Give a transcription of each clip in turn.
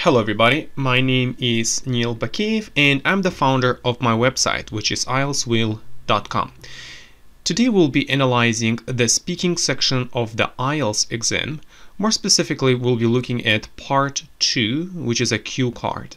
Hello everybody, my name is Neil Bakiev and I'm the founder of my website, which is IELTSwheel.com. Today we'll be analyzing the speaking section of the IELTS exam. More specifically, we'll be looking at part 2, which is a cue card.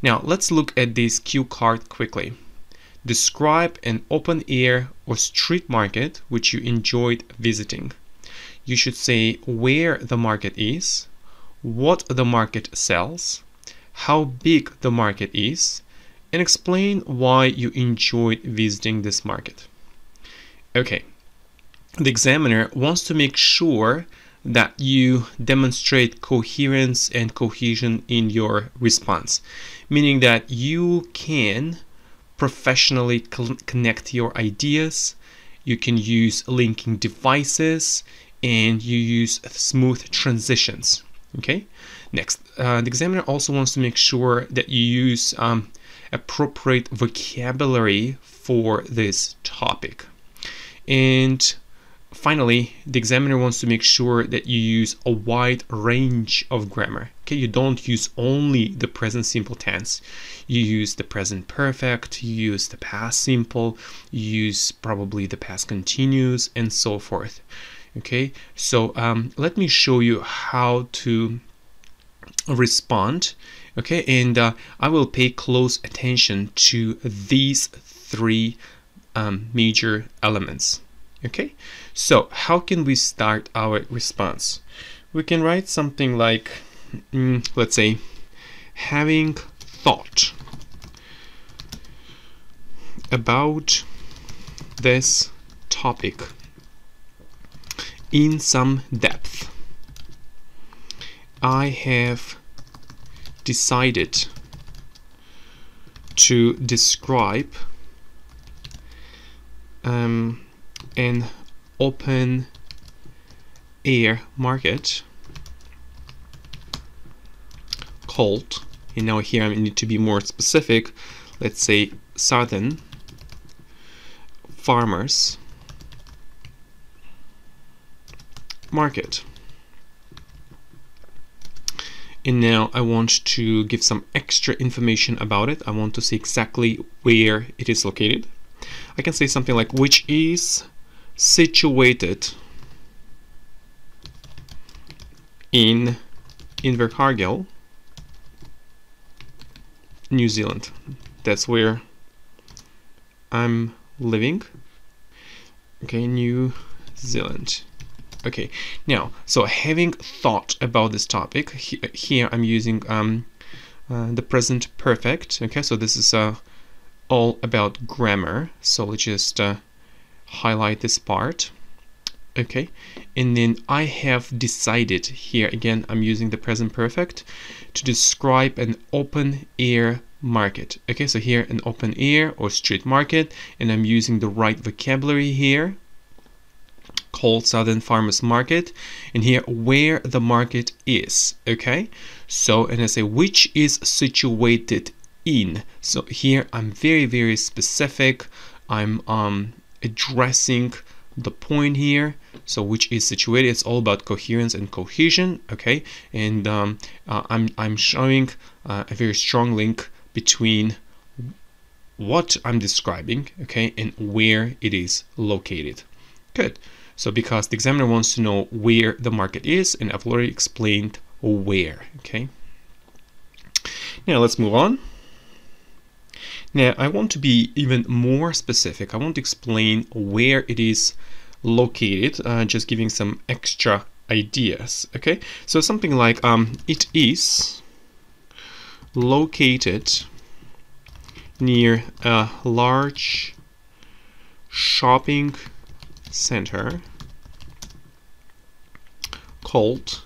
Now let's look at this cue card quickly. Describe an open air or street market which you enjoyed visiting. You should say where the market is, what the market sells, how big the market is, and explain why you enjoyed visiting this market. Okay, the examiner wants to make sure that you demonstrate coherence and cohesion in your response, meaning that you can professionally connect your ideas, you can use linking devices, and you use smooth transitions. Okay, next, the examiner also wants to make sure that you use appropriate vocabulary for this topic. And finally, the examiner wants to make sure that you use a wide range of grammar. Okay, you don't use only the present simple tense. You use the present perfect, you use the past simple, you use probably the past continuous, and so forth. Okay, so let me show you how to respond. Okay, and I will pay close attention to these three major elements. Okay, so how can we start our response? We can write something like, let's say, having thought about this topic in some depth, I have decided to describe an open air market called, and now here I need to be more specific, let's say Southern Farmers Market. And now I want to give some extra information about it. I want to say exactly where it is located. I can say something like, which is situated in Invercargill, New Zealand. That's where I'm living. Okay, New Zealand. Okay, now, so having thought about this topic, here I'm using the present perfect. Okay, so this is all about grammar. So let's just highlight this part. Okay, and then I have decided, here again I'm using the present perfect, to describe an open air market. Okay, so here an open air or street market, and I'm using the right vocabulary here, called Southern Farmers Market, and here where the market is. Okay, so, and I say which is situated in. So here I'm very I'm addressing the point here. So which is situated, it's all about coherence and cohesion. Okay, and I'm showing a very strong link between what I'm describing, okay, and where it is located. Good. So because the examiner wants to know where the market is, and I've already explained where. Okay, now let's move on. Now I want to be even more specific. I want to explain where it is located, just giving some extra ideas. Okay, so something like it is located near a large shopping center called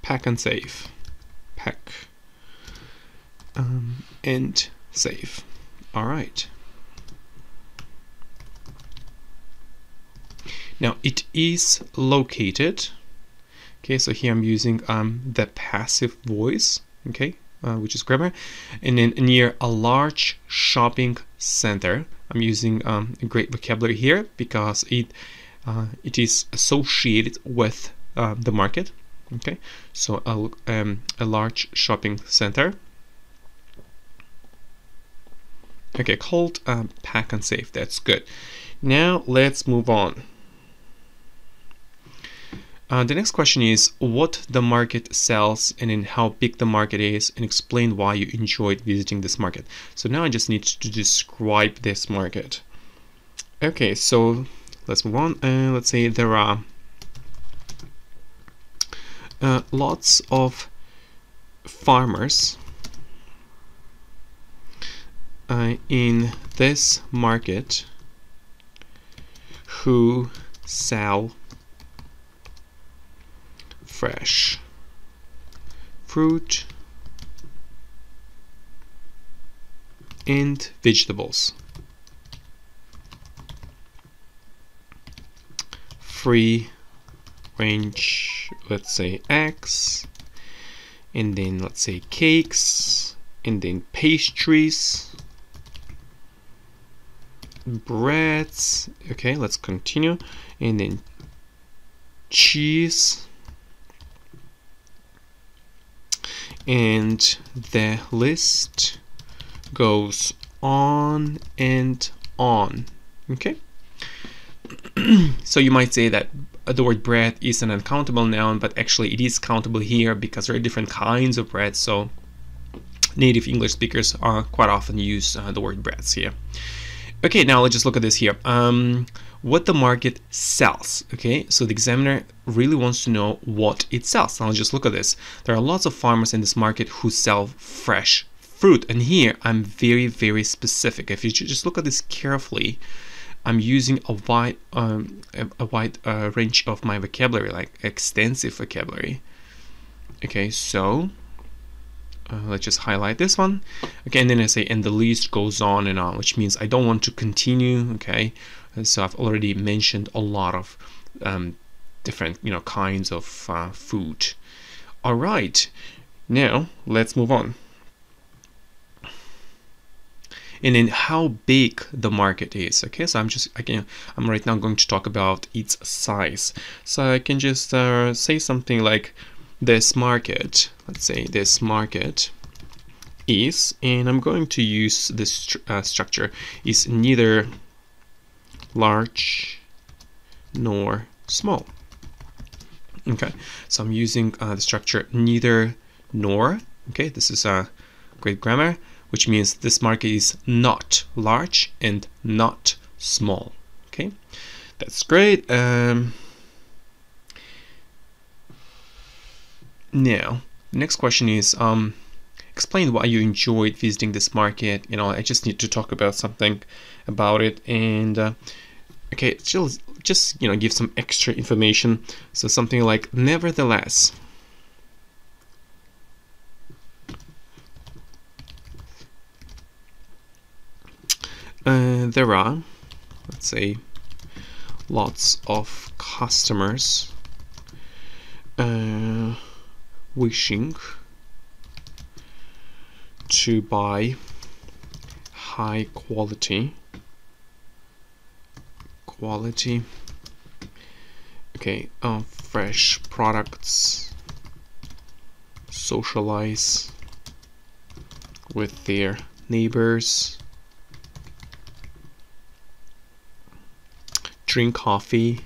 Pack and Save. Pack and Save. All right. Now it is located. Okay, so here I'm using the passive voice. Okay, which is grammar, and then near a large shopping center. I'm using a great vocabulary here because it is associated with the market. Okay, so a large shopping center. Okay, called Pack and Save. That's good. Now let's move on. The next question is what the market sells and then how big the market is, and explain why you enjoyed visiting this market. So now I just need to describe this market. Okay, so let's move on. Let's say there are lots of farmers in this market who sell fresh fruit and vegetables. Free range, let's say eggs, and then let's say cakes, and then pastries, breads. Okay, let's continue, and then cheese, and the list goes on and on. Okay, so you might say that the word bread is an uncountable noun, but actually it is countable here because there are different kinds of bread. So native English speakers quite often use the word breads here. Okay, now let's just look at this here. What the market sells. Okay, so the examiner really wants to know what it sells. Now let's just look at this. There are lots of farmers in this market who sell fresh fruit, and here I'm very, very specific. If you just look at this carefully, I'm using a wide range of my vocabulary, like extensive vocabulary. Okay, so let's just highlight this one. Okay, and then I say, and the list goes on and on, which means I don't want to continue. Okay, and so I've already mentioned a lot of different, kinds of food. All right, now let's move on. And then how big the market is. Okay, so I'm right now going to talk about its size. So I can just say something like this market. Let's say this market is, and I'm going to use this structure, is neither large nor small. Okay, so I'm using the structure neither nor. Okay, this is great grammar, which means this market is not large and not small. Okay, that's great. Now, the next question is explain why you enjoyed visiting this market. I just need to talk about something about it, and okay, just give some extra information. So something like nevertheless. There are, let's say, lots of customers wishing to buy high quality, fresh products, socialize with their neighbors, drink coffee,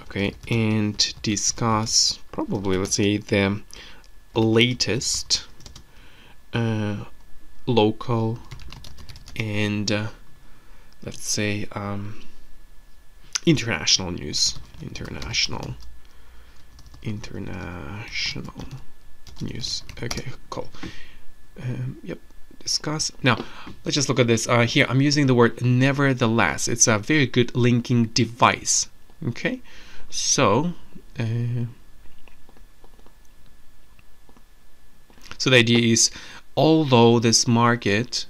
okay, and discuss probably, let's say, the latest local and let's say international news. International news. Okay, cool. Yep. Discuss. Now let's just look at this here. I'm using the word nevertheless. It's a very good linking device. Okay, so so the idea is, although this market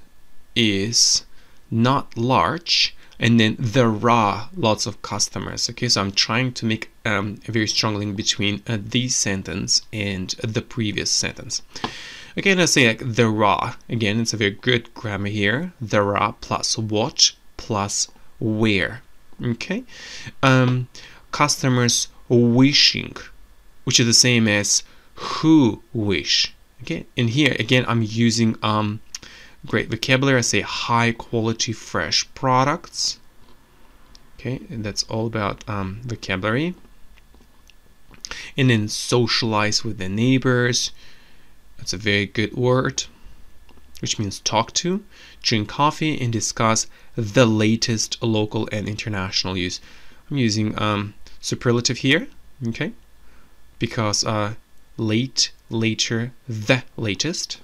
is not large, and then there are lots of customers. Okay, so I'm trying to make a very strong link between this sentence and the previous sentence. Okay, let's say like there are. Again, it's a very good grammar here. There are plus what plus where. Okay, customers wishing, which is the same as who wish. Okay, and here again I'm using great vocabulary. I say high quality fresh products. Okay, and that's all about vocabulary. And then socialize with the neighbors. That's a very good word, which means talk to. Drink coffee and discuss the latest local and international news. I'm using superlative here, okay, because late, later, the latest.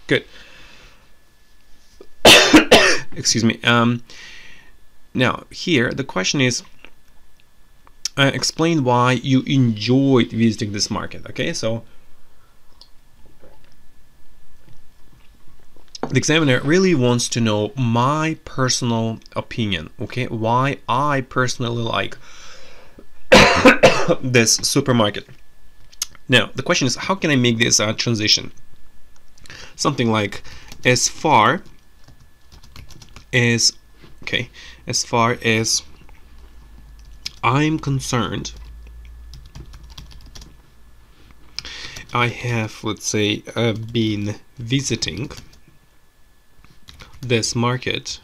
Good. Excuse me. Now here the question is, explain why you enjoyed visiting this market. Okay, so the examiner really wants to know my personal opinion, okay, why I personally like this supermarket. Now the question is, how can I make this transition? Something like, as far as I'm concerned, I have, let's say, been visiting this market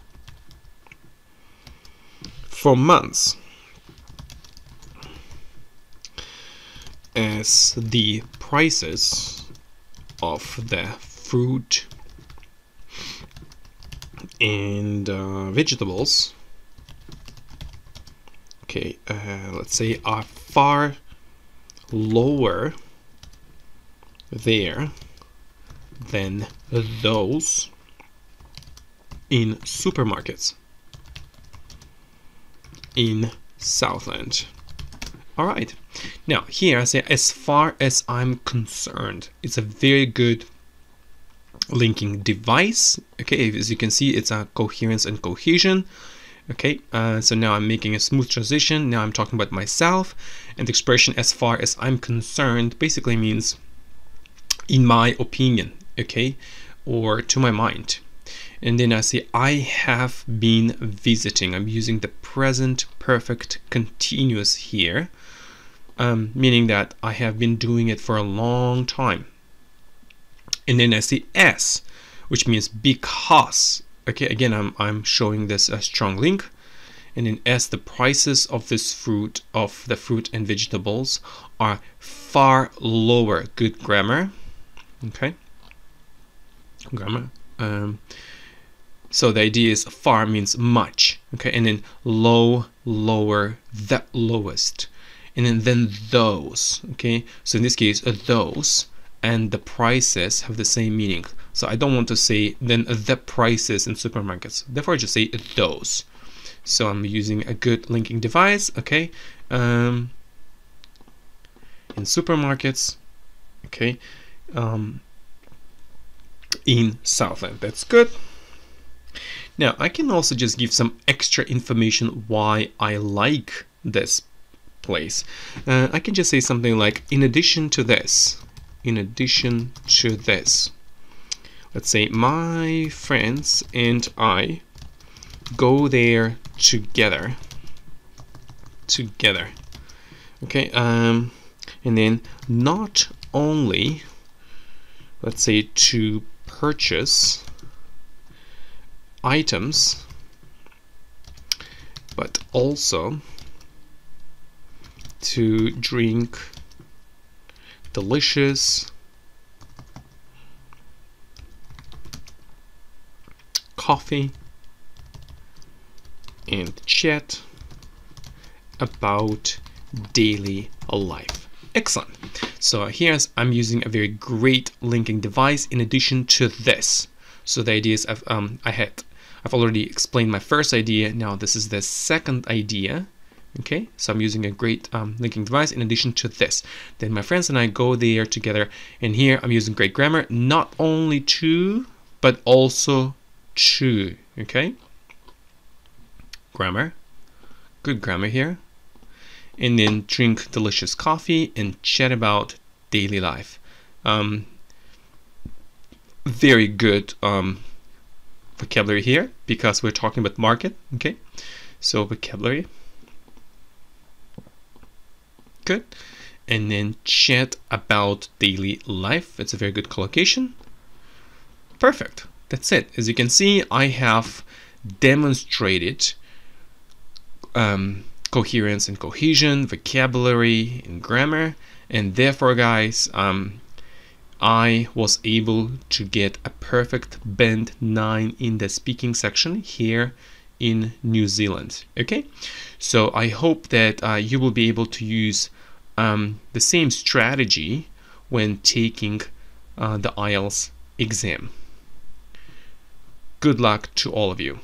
for months, as the prices of the fruit and vegetables, okay, let's say, are far lower there than those in supermarkets in Southland. All right, now here I say, as far as I'm concerned. It's a very good linking device. Okay, as you can see, it's a coherence and cohesion. Okay, so now I'm making a smooth transition. Now I'm talking about myself, and the expression as far as I'm concerned basically means in my opinion, okay, or to my mind. And then I say I have been visiting. I'm using the present perfect continuous here, meaning that I have been doing it for a long time. And then I say as, which means because. Okay, again, I'm showing this a strong link. And then as the prices of this fruit, of the fruit and vegetables, are far lower. Good grammar. Okay, grammar. So the idea is far means much. Okay, and then low, lower, the lowest, and then those. Okay, so in this case, those and the prices have the same meaning. So I don't want to say then the prices in supermarkets. Therefore, I just say those. So I'm using a good linking device. Okay, in supermarkets. Okay, in Southland. That's good. Now I can also just give some extra information why I like this place. I can just say something like, in addition to this. In addition to this, let's say my friends and I go there together. Okay, and then not only, let's say, to purchase items, but also to drink delicious coffee and chat about daily life. Excellent. So here's, I'm using a very great linking device in addition to this. So the idea is I've already explained my first idea. Now this is the second idea. Okay, so I'm using a great linking device in addition to this. Then my friends and I go there together, and here I'm using great grammar, not only to, but also to. Okay, grammar, good grammar here. And then drink delicious coffee and chat about daily life. Very good vocabulary here, because we're talking about market. Okay, so vocabulary. Good. And then chat about daily life. It's a very good collocation. Perfect. That's it. As you can see, I have demonstrated coherence and cohesion, vocabulary and grammar, and therefore, guys, I was able to get a perfect band 9 in the speaking section here in New Zealand. Okay, so I hope that you will be able to use the same strategy when taking the IELTS exam. Good luck to all of you.